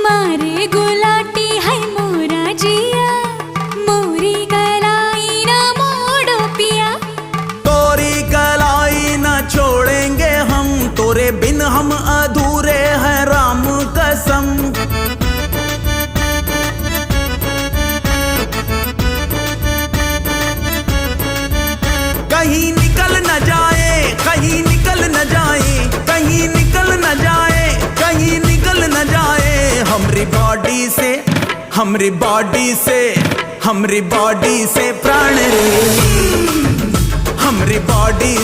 मारे गुलाटी है मोरा जिया, मोरी कलाई ना मोड़ो पिया। तोरी कलाई न छोड़ेंगे हम, तोरे बिन हम अधूरे हैं राम कसम। कहीं निकल न जाए, कहीं निकल न जाए, कहीं निकल न जाए, कहीं निकल न जाए हमरी बॉडी से, हमरी बॉडी से, हमरी बॉडी से प्राण रे, हमरी बॉडी